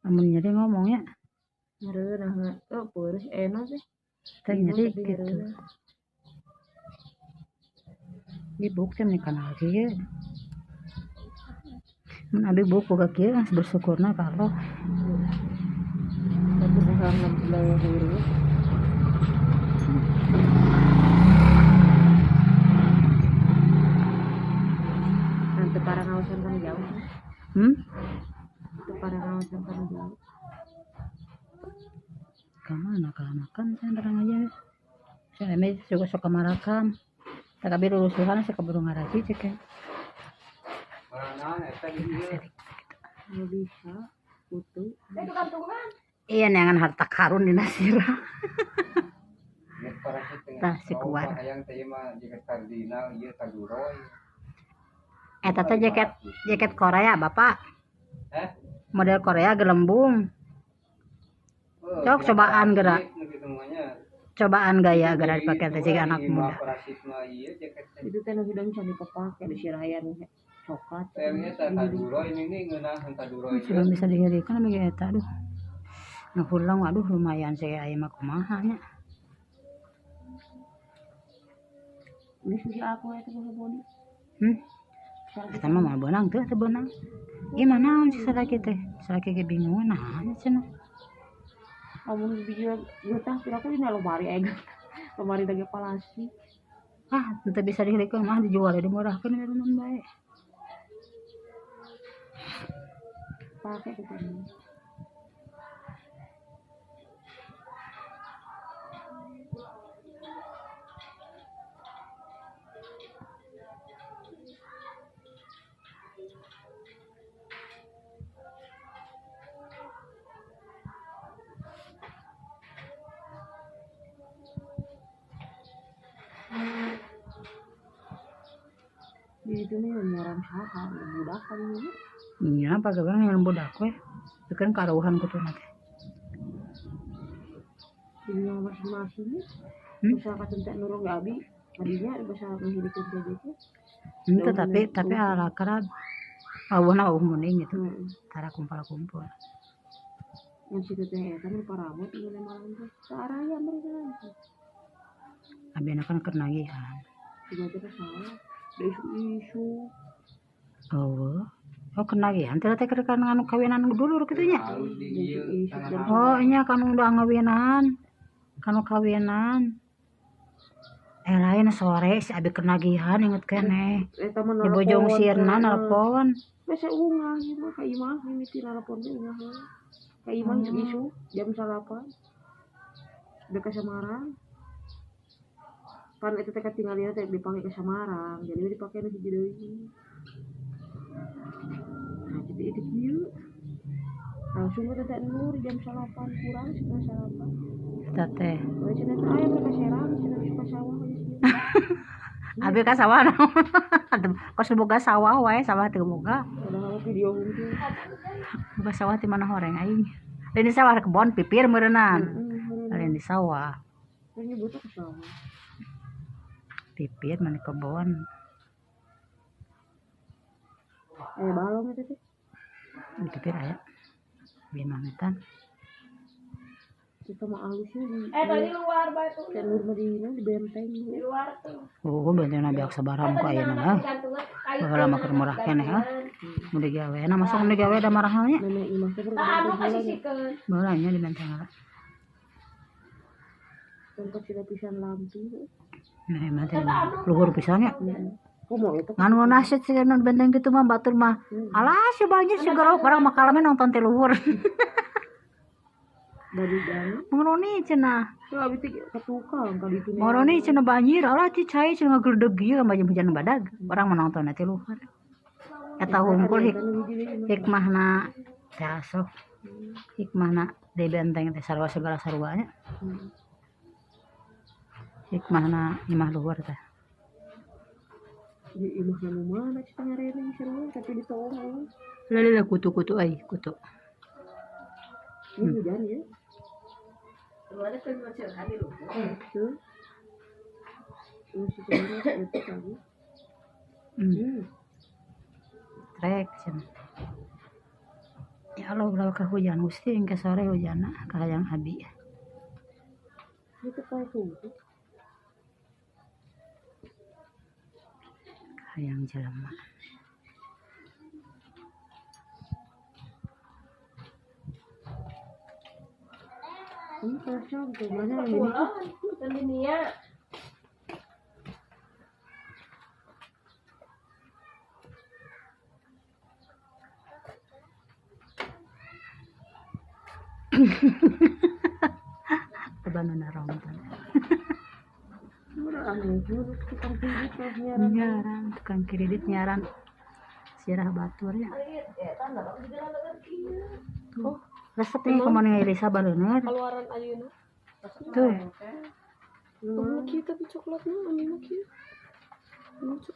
Amun nyeri ngomongnya. Nyeri beres enak sih. Tanya dikit gitu. Ibu kan kanal kieu. Mun abi buku ka kieu bersyukurna ka Allah. Tapi bukan nambah huru. Nanti para ngawasan kan jauh. Nanti para ngawasan kan jauh. Kamana kan saya terang aja. Saya ini juga suka marakam. Tak kabir lulusuhan saya keburu ngaraji cek ya. Nggak bisa putu. Iya neangan harta karun di Nasira. Tah si kuat. Eta teh jaket Korea Bapak. Model Korea gelembung. Cok cobaan gerak. Cobaan gaya gerak dipakai teh juga anak muda. Itu teh nu hidung can dipepake di sirayan coklat. Sudah bisa dihirikan bagi eta aduh. Nah pulang aduh lumayan saya aya mah kumaha nya. Ini susi aku eta bodi. Eta mah benang teu benang. Ieu mah naon si sadaki teh? Sadaki ge bingung naon cenah. Amun bieu getah kira-kira dina lemari aya. Lemari dage plastik. Teu bisa dihirikeun mah dijual dimurahkeun naon bae. Pakai itu kan. Itu nih nyaran saha budak kan ini. Iya, pagawean yang budak we. Itu kan karuhan kutuna teh. Di masing-masing bisa kacentek nurung abi adinya bisa menghidupkan gitu. Tapi ala kerab awuna mending gitu. Tara kumpul-kumpul. Yang situ teh eta nu paramut mulai malam teh. Saraya mereka. Abina kan keur nagihan. Juga teh salah. Isu-isu. Oh kenagihan teh keur anu kawinan dulur kitu nya. Oh nya kan udah ngawinan. Kanu kawinan. Lain sore si abi kenagihan inget keneh. Di Bojong Sirna nelpon. Bese ungah ieu mah ka imah mimiti nelpon teh ungah. Ka imah isu jam 8. Udah ke Semarang. Pan itu teh katingalina teh dipanggil ke Semarang. Jadi dipakai nu hiji deui. Nah, jadi itu kieu. Langsung ke Teh Nur jam 8 kurang setengah 8. Eta teh. Oh, cenah teh aya mereka serang, cenah suka sawah we. Abi ka sawah naon? Kos boga sawah wae, sawah teu boga. Padahal video hungkul. Boga sawah ti mana horeng aing. Lain di sawah kebon pipir meureunnan. Lain di sawah. Ini butuh ke sawah. Pipir mana kebon. Balong itu teh. Di pipir aya. Bieu mametan. Kita mah alusnya di tadi luar batu. Teh Nur Madinah di benteng di luar tuh. Oh, benteng biak sabarang ku ayeuna mah. Baheula mah keur murah keneh Mun digawe na masuk mun digawe da marahalnya. Nenek imah teh anu kasih sikeun. Baheula nya di benteng ala. Tempat sila pisan lampu. Nah, emang teh luhur pisan nya. Kumaha eta? Nganu naseut sih benteng kitu mah batur mah. Alah si banyak segala barang makalame nonton teh luhur. Dari dalam. Ngoroni cenah. Tuh abis itu ketukang kali itu. Ngoroni cenah banjir, alah ci cai cenah geledeg ieu ka hujan badag. Orang menonton teh luhur. Eta hungkul hikmahna teh asuh. Hikmahna di benteng teh sarua segala saruanya. Hikmahna imah luhur teh. Di imah nu mana cenah ngarene sarua tapi ditolong. Lala kutu-kutu ai, kutu. Ini hujan ya. Ada kan macam hari lu. Tuh. Masih terus itu tadi. Trek cenah. Ya Allah ulah ke hujan gusti ke sore hujan kahayang abi Itu kayak subuh. kahayang jelema. Ini kerasnya gimana ini? Pulang dan ini ya. Tebanan rompan. Udah aneh, udah tukang kredit lah Nyaran tukang kredit nyaran sirah baturnya. Tuh, resepnya kemana Elisa bener. Keluaran ayeuna. Tuh, Kamu kita tapi coklatnya anu mah kieu. Lucu.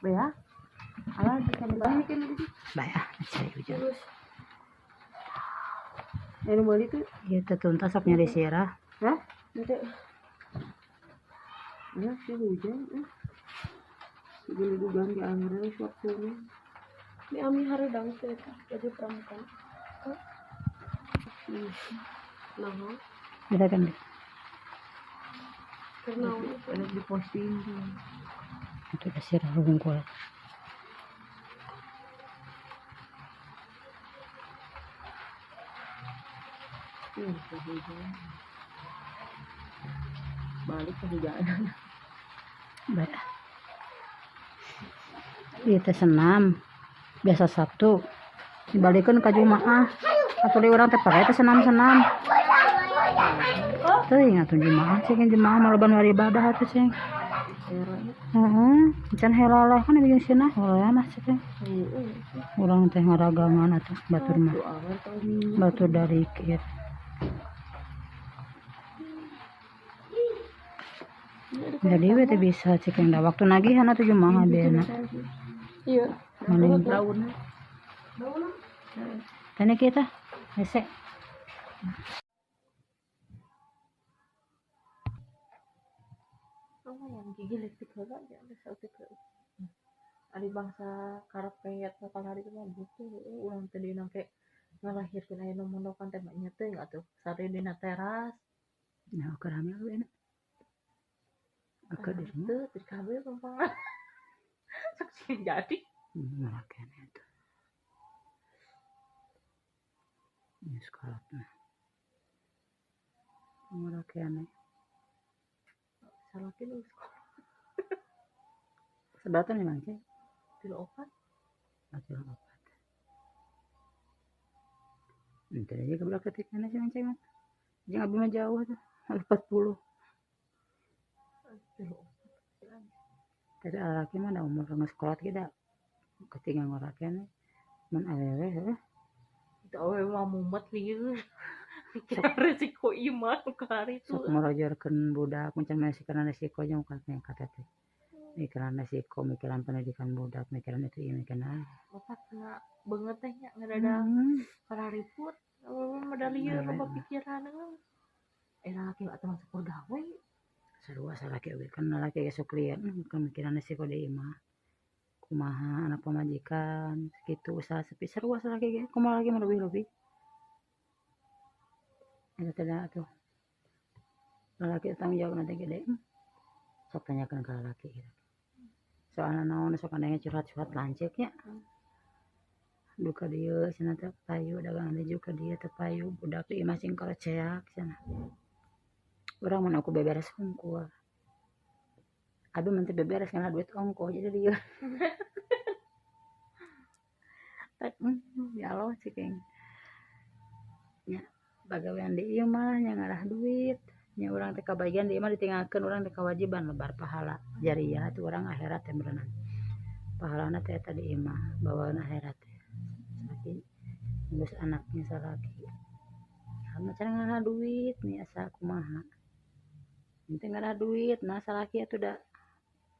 ya. Alah dikali banyak kan di bayah cari hujan. Terus Ini beli tuh. Ieu teh tuntas sok nyari sirah. Hah? nanti Ya sih hujan. Gulu ganti angin waktunya. di ami hareudang teh baju pramuka. Nah, Kita kan karena Ada di posting tuh. itu ada sirah hungkul. Hujan. Balik ke hujan. Bayah. Ieu teh senam. Biasa Sabtu dibalikeun ka Jumaah. Atuh urang teh pake teh senam-senam. Teuing atuh Jumaah cing Jumaah maleban hari ibadah atuh cing. Heeh, can helalah kan bikin cenah heula mah cing. Urang teh ngaragangan atuh batur mah. Batur dari kieu. Jadi we teh bisa cing da waktu nagihan atuh Jumaah beuna. iya. Mending Daun. tane kita hese. Apa yang gigi listrik heula ya ada sautik heula. Ari bangsa karep peyet bakal hari itu mah butuh urang teh dina ke ngalahirkeun aya nu mondokan teh mah nya teh atuh sare dina teras. Nah, keramel we na. Aku di rumah. Teu teu kabeh pampangan. Saksi jadi. Maraken itu. Ini sekolah mah. Maraken. Salah kieu Sebatan memang sih. 3 opat. Atur apa. Entar aja ke belakang ketiknya sih mancing. Jangan abi mah jauh tuh. 40. Tapi laki mah da umur geus sekolah kita ketinggal ngorakeun mun awewe heuh. Itu awe mah mumet lieur. Kira resiko iman ke hari itu. Sok ngarajarkeun budak muncan masikan resiko jeung kata teh. Mikiran resiko, mikiran pendidikan budak, mikiran itu ieu mikiran. Otak kena banget teh nya ngadadak karariput. Medali loba pikiran laki atuh masuk gawe. Sarua salaki oge kan lalaki ge sok lieur pemikiran resiko deui mah. Kumaha anak pamajikan kitu usaha sepi sarua salaki ge kumaha lagi mah leuwih-leuwih. Eta teh da atuh. Lalaki tanggung jawab nanti gede. Sok tanyakeun ka lalaki gitu. Soalna naon sok anda curhat-curhat lancek ya. Duka dieu cenah teh payu dagangan teh juga dieu teh payu budak ieu masing karoceak cenah. Urang mun aku beberes hungkul. Abi mun teu beberes kana duit ongkoh jadi dieu. Ya Allah cing. Nya bagawean di ieu mah nya ngarah duit. Nya urang teh kabagian di ieu mah ditinggalkeun urang teh kewajiban lebar pahala. Jariah tuh urang akhirat teh berenang. Pahalana teh eta di ieu mah bawaan akhirat teh. Salaki ngurus anaknya salaki. Anu cara ngarah duit nih asa kumaha. Penting ngarah duit nah salaki atuh da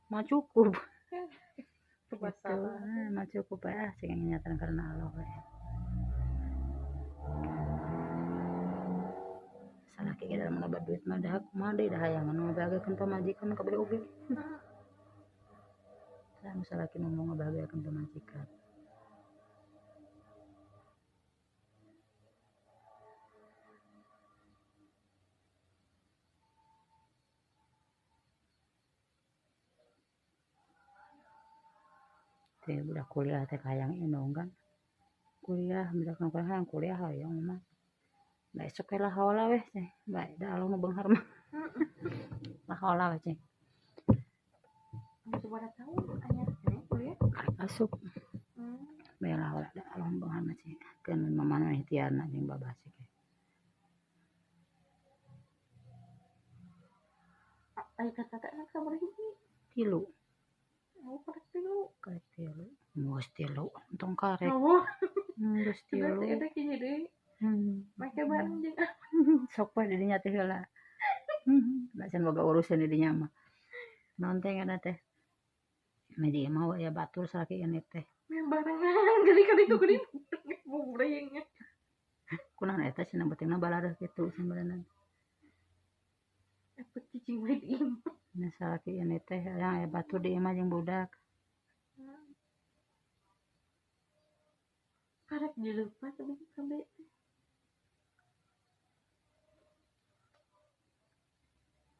mah cukup. Kebasalah. Mah cukup ya sing nyatan karena Allah we. Salaki ge dalam loba duit mah dah kumaha deui dah hayangan ngabahagiakeun pamajikan kabeh oge. Salaki nu mau ngabahagiakeun pamajikan. teh budak kuliah teh kayang indong kan kuliah budak nongkrong kuliah hayang mah da esuk lah haula weh teh bae da alung nu beunghar mah lah haula weh teh Itu pada tahu anyar teh kuliah. asup bae lah haula da alung beunghar mah teh keun mamana ihtiarna jeung babasik Ai kata anak sabar hiji. 3 Oh, pada tilu. karek 3 geus 3 untung karek Oh, geus 3 ada kieu deui. Make bareng jeung sok we di dinya teh heula da can boga urusan di dinya mah naon teh ngana teh media mah ya batur salaki ini teh barengan geuning itu geuning bubreng. kunaon eta cenah beutingna balareuh kitu sebenarnya Apa cicing bae di imah. nah salaki ini teh yang aya batur di imah jeung budak Karek dileupas tapi sampai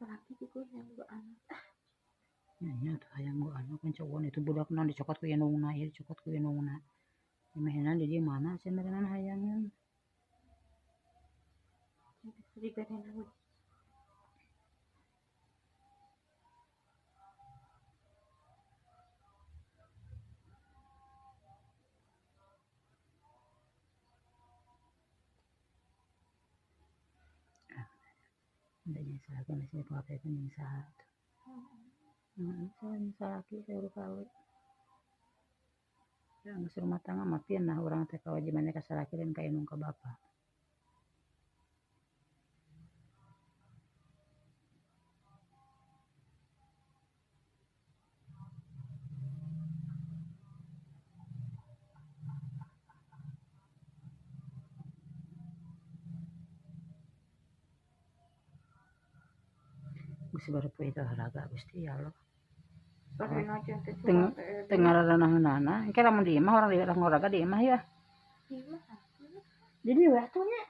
laki itu yang gua anak. nya tuh hayang gua anak kan cowok itu budakna dicokot ku indungna ieu dicokot ku indungna imahna di dieu mana sebenarnya hayangna Jadi pengen aku adanya salaki masih pakai jeung saha salaki saya kawe yang rumah tangga mah pian nah urang teh kawajibannya ka salaki dan ka indung ka bapa Gusti baru itu olahraga Gusti ya Allah tapi aja teh tengah ranah-ranah engke lamun di imah orang di olahraga di imah ya jadi we atuh nya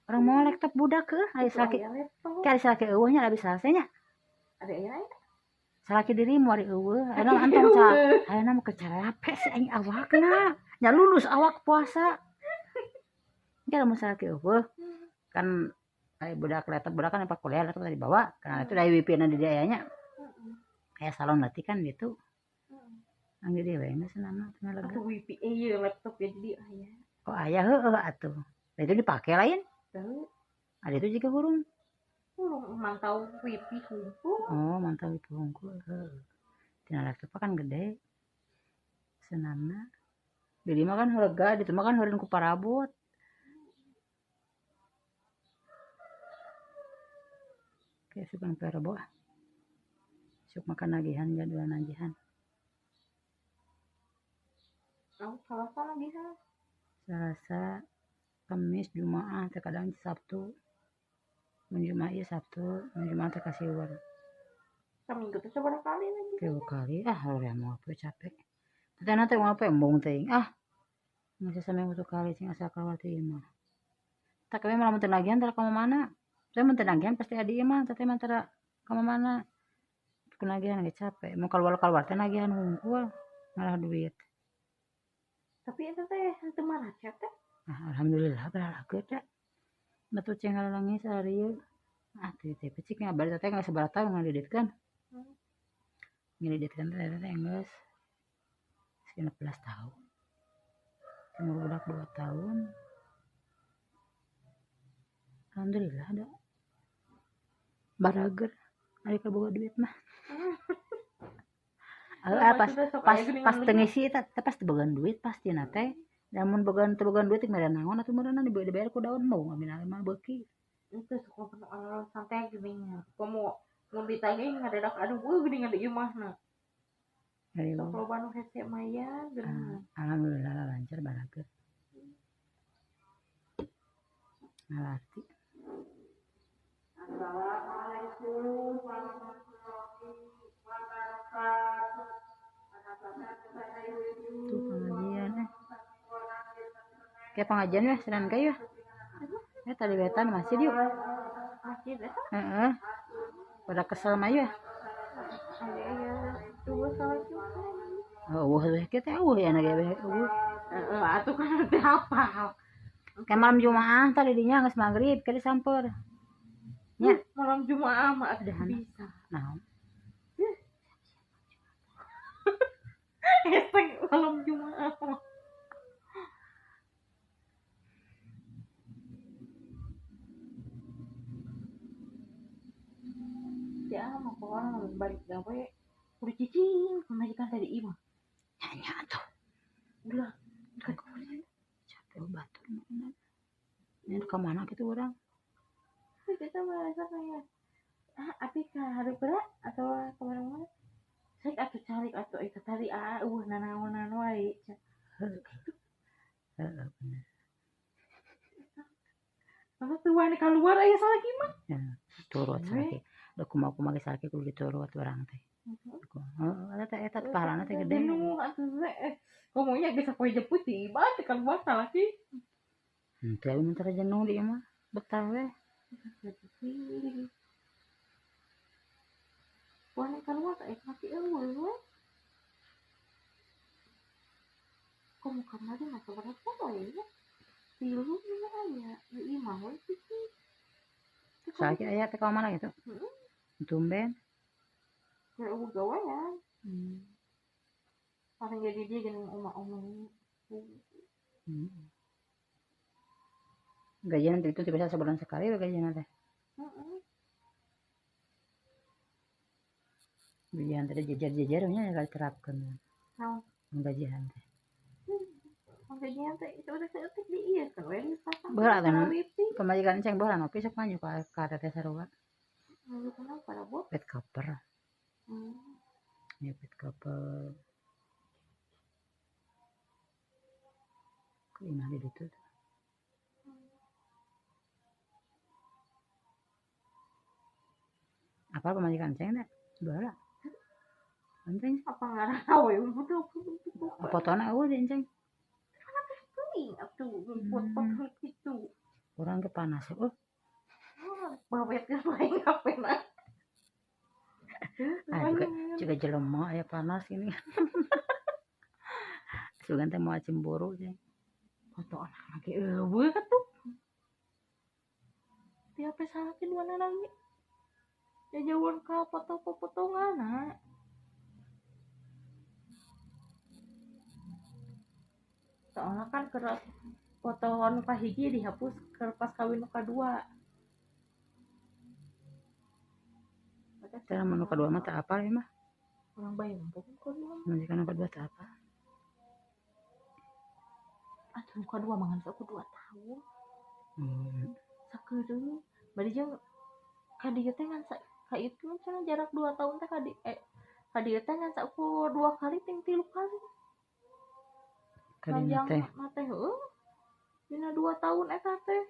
orang mau laptop budak ke aya salaki ka salaki eueuh nya da bisa nya ada ya salaki dirimu ari eueuh aya antong sa aya mah kecapek si aing awakna nya lulus awak puasa engke lamun salaki eueuh kan aya budak laptop budak kan pas kuliah laptop tadi bawa karena itu dari wifi-na di dia nya kayak salon latih kan gitu angge dewe geus nama teh lega atau wifi ieu laptop ya jadi aya oh aya heueuh atuh da itu dipake lain tahu ada itu juga hurung mantau wifi hungkul oh mantau itu hungkul heueuh tina laptop kan gede senamna di mah kan lega di mah kan heureun ku parabot kayak suka parabot sok makan nagihan jadwal nagihan aku salah lagi ha Selasa Kamis Jumaah terkadang Sabtu Jumaah ieu Sabtu Jumaah teh kasieueun seminggu teh sabarapa kali lagi 3 kali hoream mau capek tetena teh mau apa embung teh masih sampai 1 kali sing asal keluar teh imah tak kami malah teu nagihan tara ka mana saya mun teu nagihan pasti adi imah teh mah tara ka mana kunagihan ge capek mau keluar teh nagihan hungkul ngalah duit tapi itu teh henteu maracet teh alhamdulillah beralageut da batu cengal nangis seharieu teh pecik nya bari teh geus sabaraha taun ngadiditkeun ngiditkeun teh geus 16 tahun umur budak 2 tahun alhamdulillah da barager ari kaboga duit mah pas tengisi eta pas bogaan duit pasti na teh lamun bogaan duit teh mere naon atuh meureunan dibayar ku daun mau ngaminal mah beuki itu suka penuh santai geuning kamu mun ditanya ngadadak aduh geuning ada imahna sok loba nu hese maya geuning alhamdulillah lancar barager ngalarti Assalamualaikum warahmatullahi wabarakatuh. Tuh pengajian kayak pengajian ya senan kayu ya tadi wetan masjid yuk masjid pada kesel mah ya ada ya dua salat Eueuh teh kita eueuh ya ge eueuh. Atuh kan teh hafal. Kayak malam Jumaah tadi dinya geus magrib ke disamper. Nya, Malam Jumaah mah atuh Udahan. bisa. naon? Hashtag malam Jumaah. Ya mah kok orang balik gawe udah cicing pemajikan tadi imah. Nya atuh. Ulah Capek batur meureun. Nya ka mana kitu urang? kita merasa kayak api ka hari berat atau kemana-mana. Saya atuh cari atuh itu tadi nanaonan wae. Heeh bener. Masa tuan keluar aya salah mah. Ya, turut sakit. Da kumaha ge sakit kudu diturut urang teh. Heeh, eta pahalana teh gede. Jenuh atuh komonya geus sapoe jeput tiba teh keluar salah sih. Teu aya mentara jenuh di imah. Betah we. Tuan keluar mati eueuh we. Komo kamari mah berapa wae ya. Tilu nya aya di imah we sih. Sakit aya teh ka mana gitu. Tumben. Kayak eueuh gawean. Paling jadi dia gini omong-omong. Gajian itu tiba sebulan sekali we gajian teh. Gajian teh jejer-jejer nya kali terapkeun. Naon? Gajian teh. Gajian teh itu udah ketik di ieu kan we dipasang. Berat kan. Pemajikan ceng berat oke sok maju ka teteh sarua. Lalu kenapa dah buat? Pet cover. Ya pet cover. Ku imah di ditu. Apa pemajikan ceng teh? Berat. Penting. Apa ngarah we butuh. Fotona eueuh di ceng. Kuing atuh pot-pot kitu. Urang ke panas. Bawet ke lain ngapena. Juga jelema aya panas ini. Sugan teh moal cemburu ceng. Foto anak ge eueuh atuh. Tiap sakit dua nanang ge. Ya jauhan ka foto-fotongan. Soalnya kan keras foto anu kahiji dihapus ke pas kawin nu kadua. Cara menu kedua mah tak apa ya mah. Orang bayi empuk kedua. Majikan kedua tak apa. Atuh kedua mangan sok 2 tahun. Sakedeung bari jeung kadieu teh ngan ka itu cenah jarak 2 tahun teh kadieu teh ngan saku 2 kali ting 3 kali. Kadina teh. Mah teh heueuh. Dina 2 tahun eta teh.